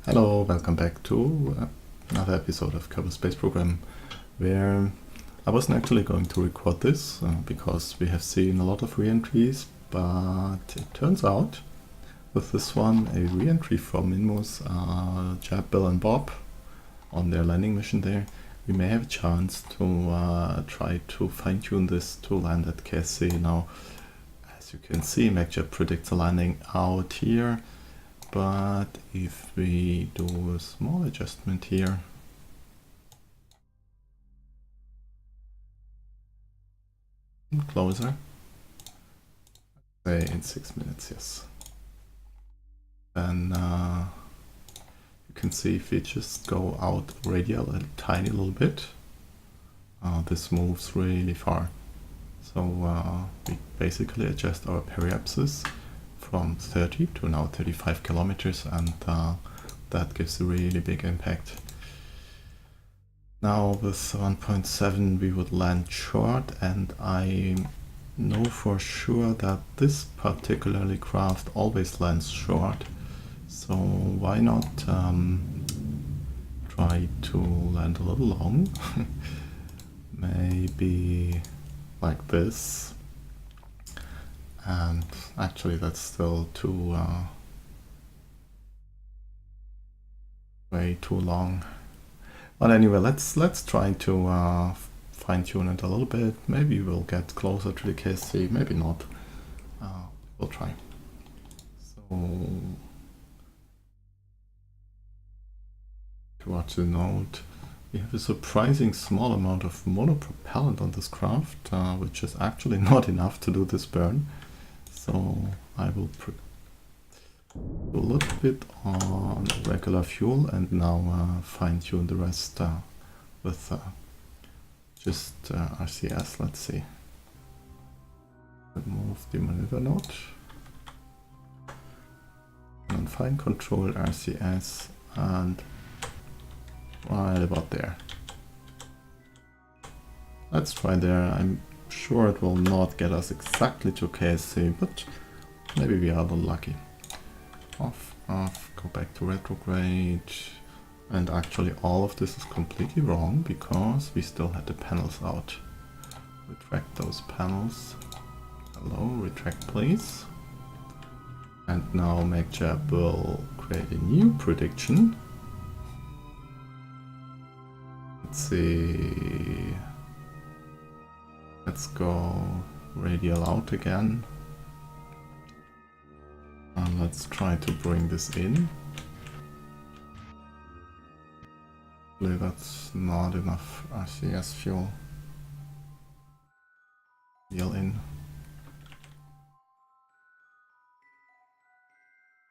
Hello, welcome back to another episode of Kerbal Space Program, where I wasn't actually going to record this because we have seen a lot of re-entries, but it turns out with this one, a re-entry from Minmus, Mechjeb, Bill and Bob on their landing mission there, we may have a chance to try to fine-tune this to land at KSP. Now, as you can see, Mechjeb predicts a landing out here. But if we do a small adjustment here, closer, say in 6 minutes, yes. Then you can see if we just go out radial a tiny little bit, this moves really far. So we basically adjust our periapsis from 30 to now 35 kilometers, and that gives a really big impact. Now with 1.7 we would land short, and I know for sure that this particularly craft always lands short, so why not try to land a little long. Maybe like this. And actually that's still too way too long. But anyway, let's try to fine-tune it a little bit. Maybe we'll get closer to the KSP, maybe not. We'll try. So towards the note, we have a surprising small amount of monopropellant on this craft, which is actually not enough to do this burn. So I will put a little bit on regular fuel and now fine-tune the rest with just RCS. Let's see. Remove the maneuver node. And fine control RCS and right about there. Let's try there. I'm sure it will not get us exactly to KSP, but maybe we are a little lucky. Off, go back to retrograde. And actually all of this is completely wrong because we still had the panels out. Retract those panels. Hello, retract please. And now Mechjeb will create a new prediction. Let's see. Let's go radial out again. And let's try to bring this in. Hopefully that's not enough RCS fuel. Wheel in.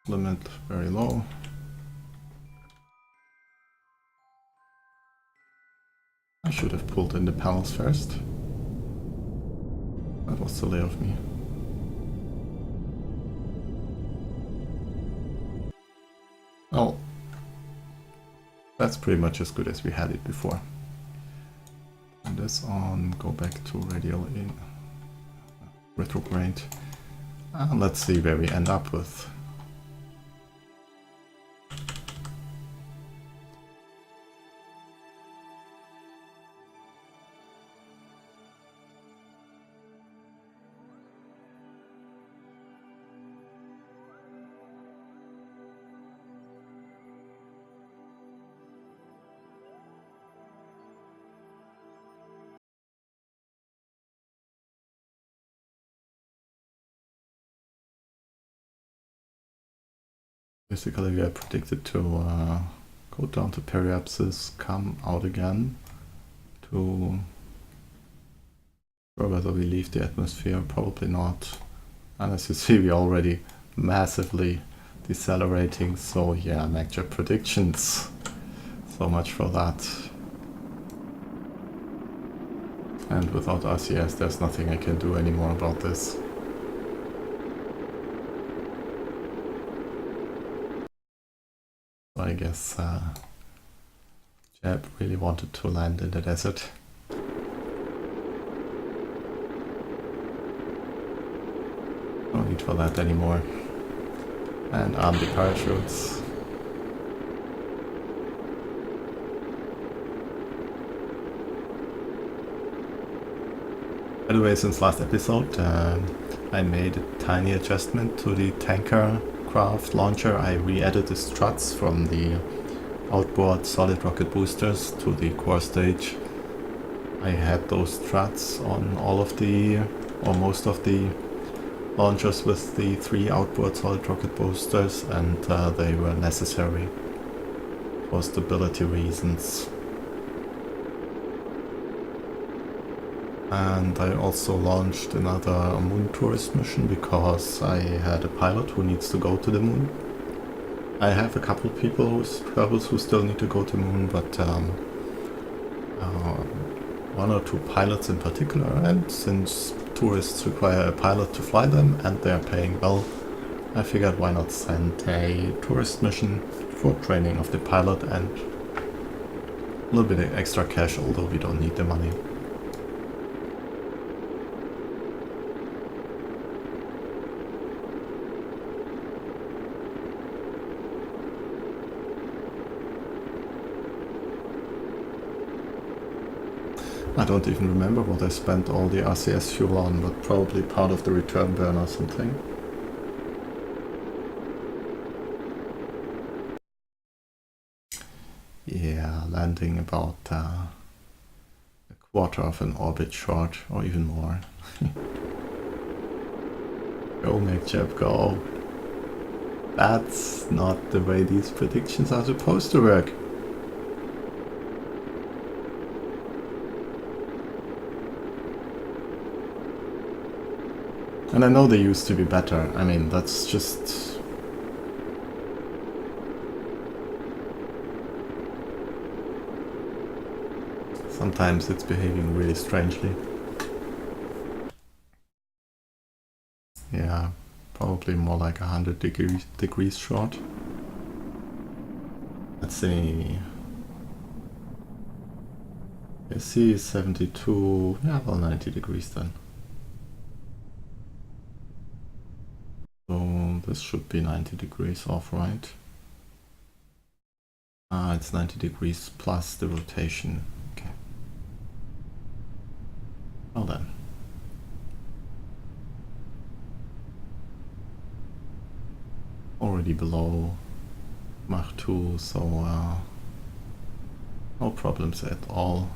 Limit very low. I should have pulled in the panels first. That was silly of me. Well, that's pretty much as good as we had it before. And this on, go back to radial in, retrograde, and let's see where we end up with. Basically we are predicted to go down to periapsis, come out again to whether we leave the atmosphere, probably not. And as you see, we're already massively decelerating, so yeah, Mechjeb predictions. So much for that. And without RCS there's nothing I can do anymore about this. I guess Mechjeb really wanted to land in the desert. No need for that anymore. And arm the parachutes. By the way, since last episode, I made a tiny adjustment to the tanker craft launcher. I re-added the struts from the outboard solid rocket boosters to the core stage. I had those struts on all of the, or most of the launchers with the 3 outboard solid rocket boosters, and they were necessary for stability reasons. And I also launched another moon tourist mission because I had a pilot who needs to go to the moon. I have a couple of people who still need to go to the moon, but 1 or 2 pilots in particular, and since tourists require a pilot to fly them and they're paying well, I figured why not send a tourist mission for training of the pilot and a little bit of extra cash, although we don't need the money. I don't even remember what I spent all the RCS fuel on, but probably part of the return burn or something. Yeah, landing about a quarter of an orbit short, or even more. Go Mechjeb, go! That's not the way these predictions are supposed to work. And I know they used to be better. I mean, that's just... Sometimes it's behaving really strangely. Yeah, probably more like 100 degrees short. Let's see. KSP is 72, yeah, well 90 degrees then. So this should be 90 degrees off, right? It's 90 degrees plus the rotation. Okay. Well then. Already below Mach 2, so no problems at all.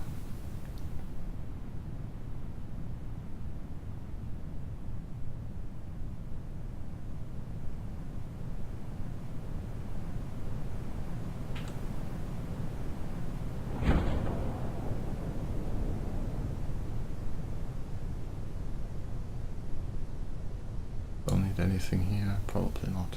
Don't need anything here, probably not.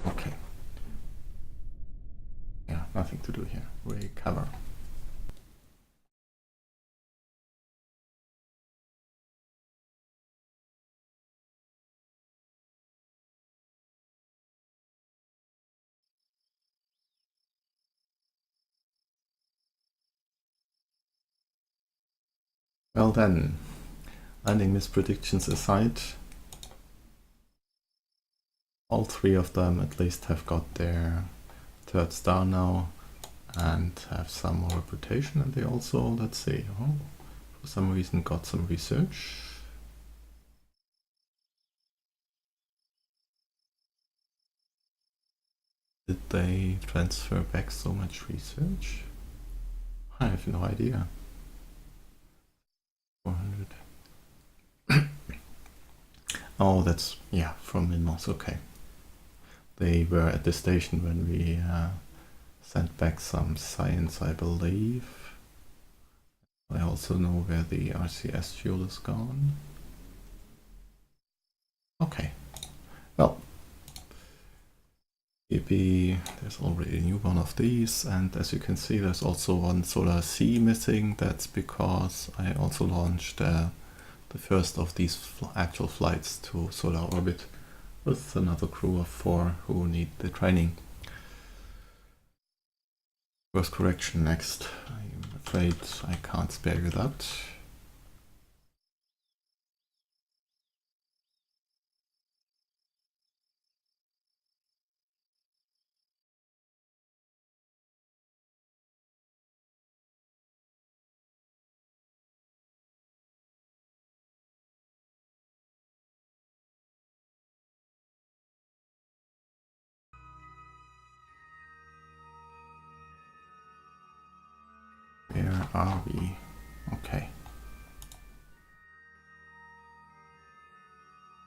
Okay. Yeah, nothing to do here. Recover. Well then, landing mispredictions aside, all 3 of them at least have got their 3rd star now and have some more reputation, and they also, let's see, for some reason got some research. Did they transfer back so much research? I have no idea. 400. Oh, that's, yeah, from Minmus, okay. They were at the station when we sent back some science, I believe. I also know where the RCS fuel is gone. Okay. Well, maybe there's already a new one of these, and as you can see there's also one Solar C missing. That's because I also launched the first of these actual flights to solar orbit with another crew of 4 who need the training. Course correction next. I'm afraid I can't spare you that. Where are we? Okay.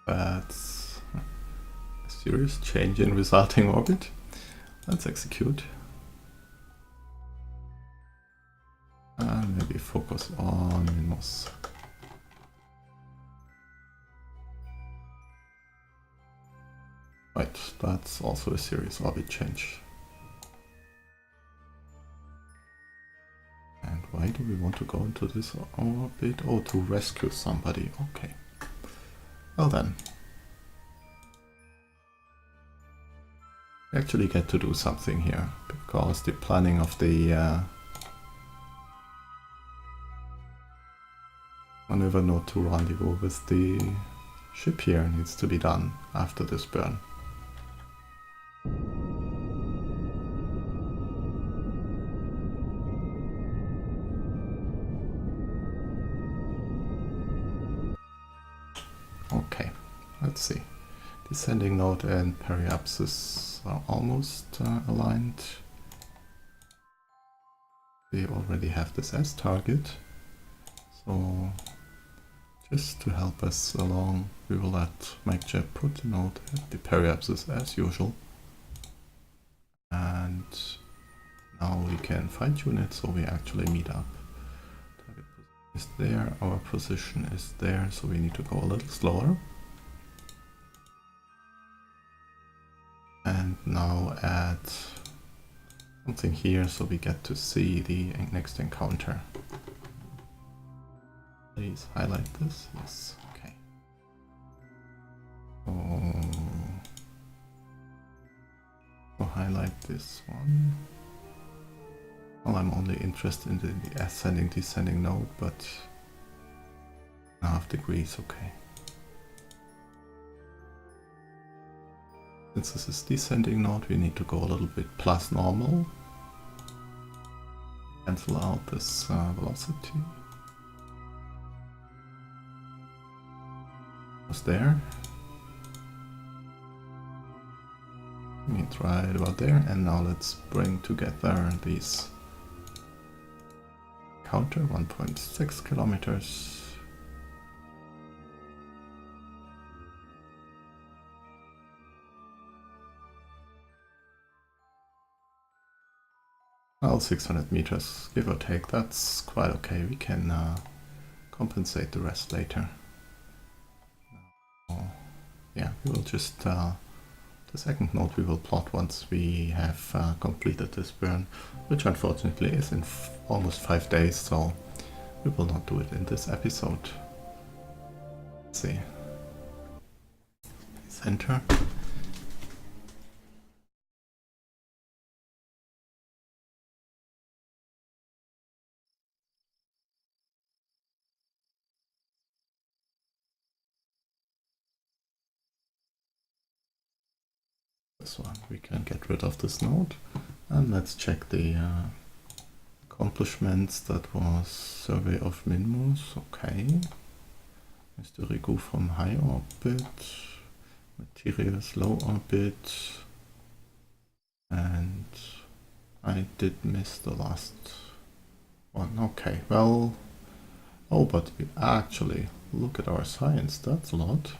That's a serious change in resulting orbit. Let's execute. And maybe focus on Minmus. Right, that's also a serious orbit change. And why do we want to go into this orbit? Oh, to rescue somebody. Okay. Well then. We actually get to do something here, because the planning of the maneuver node to rendezvous with the ship here needs to be done after this burn. Okay, let's see. Descending node and periapsis are almost aligned. We already have this as target, so just to help us along, we will let Mechjeb put the node at the periapsis as usual. And now we can fine-tune it so we actually meet up. Target position is there, our position is there, so we need to go a little slower. And now add something here so we get to see the next encounter. Please highlight this. Yes, okay. So highlight this one. Well, I'm only interested in the ascending descending node, but 1/2 degrees, okay. Since this is descending node, we need to go a little bit plus normal. Cancel out this velocity. Was there. It's right about there, and now let's bring together these counter 1.6 kilometers. Well, 600 meters, give or take, that's quite okay. We can compensate the rest later. Yeah, we will just, the second node we will plot once we have completed this burn, which unfortunately is in almost 5 days, so we will not do it in this episode. Let's see. Center. This one, we can get rid of this node, and let's check the accomplishments. That was survey of Minmus, okay. Mr. Rigu from high orbit, materials low orbit, and I did miss the last one. Okay, well, oh, but we actually look at our science. That's a lot.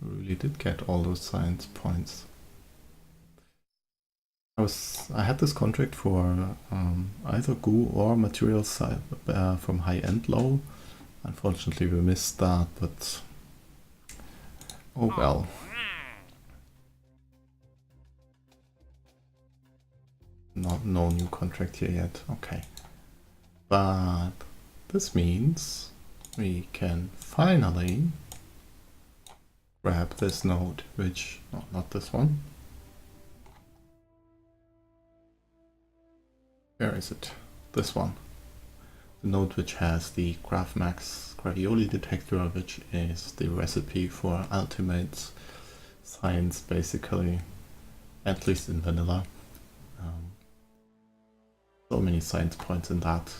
We really did get all those science points. I had this contract for either goo or material side from high and low. Unfortunately, we missed that, but oh well. No new contract here yet. Okay, but this means we can finally grab this node, which not this one. Where is it? This one. The node which has the GraphMax gravioli detector, which is the recipe for ultimate science, basically, at least in vanilla. So many science points in that.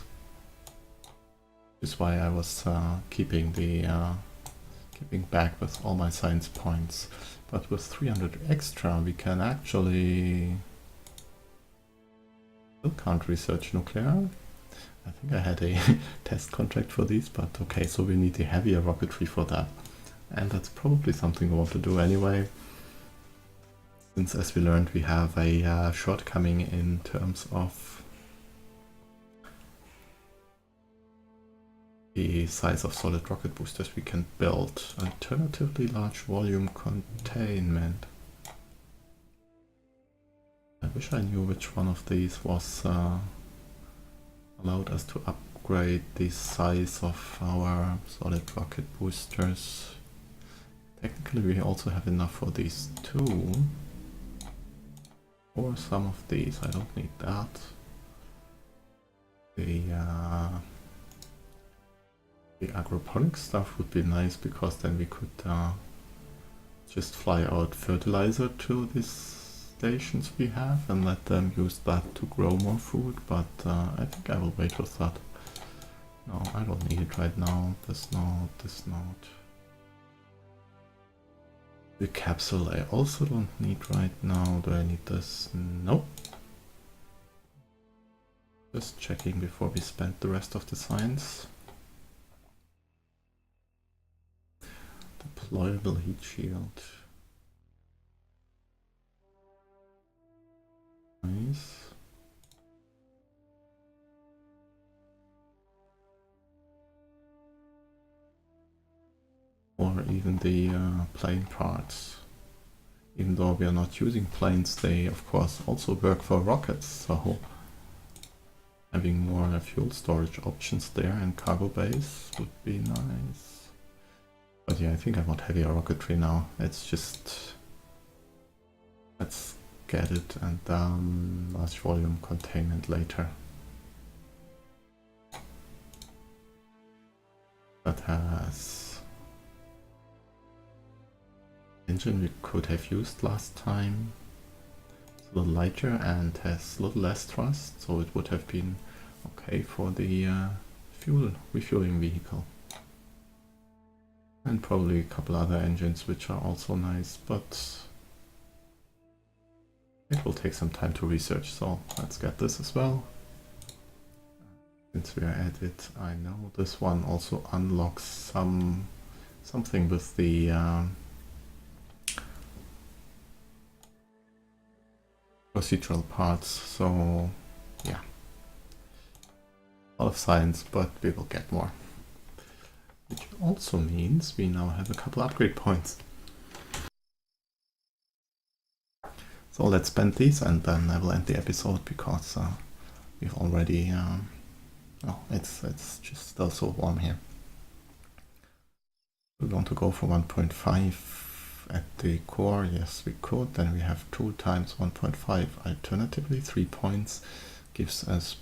Which is why I was keeping back with all my science points. But with 300 extra, we can actually still can't research nuclear. I think I had a test contract for these, but okay, so we need the heavier rocketry for that. And that's probably something we want to do anyway. Since, as we learned, we have a shortcoming in terms of the size of solid rocket boosters we can build. Alternatively, large volume containment. I wish I knew which one of these was allowed us to upgrade the size of our solid rocket boosters. Technically we also have enough for these two. Or some of these, I don't need that. The agroponic stuff would be nice, because then we could just fly out fertilizer to these stations we have and let them use that to grow more food, but I think I will wait with that. No, I don't need it right now. This node, this node. The capsule I also don't need right now. Do I need this? Nope. Just checking before we spend the rest of the science. Deployable heat shield. Nice. Or even the plane parts. Even though we are not using planes, they of course also work for rockets, so having more fuel storage options there and cargo base would be nice. But yeah, I think I want heavier rocketry now. It's just... let's get it, and large volume containment later. That has engine we could have used last time. It's a little lighter and has a little less thrust, so it would have been okay for the refueling vehicle. And probably a couple other engines which are also nice, but it will take some time to research, so let's get this as well. Since we are at it, I know this one also unlocks something with the procedural parts, so yeah. A lot of science, but we will get more. Which also means we now have a couple upgrade points. So let's spend these, and then I will end the episode, because we've already... oh, it's just still so warm here. We want to go for 1.5 at the core. Yes, we could. Then we have 2 times 1.5. Alternatively, 3 points gives us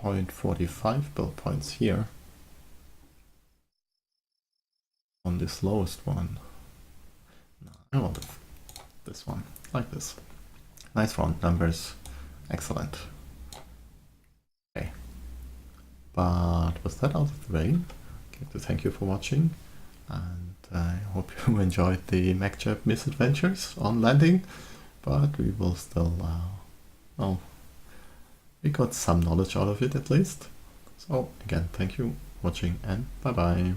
0.45 build points here. On this lowest one. No, I want this one, like this. Nice round numbers, excellent. Okay, but with that out of the way, I'd like to thank you for watching, and I hope you enjoyed the Mechjeb misadventures on landing, but we will still, well, we got some knowledge out of it at least. So again, thank you for watching, and bye bye.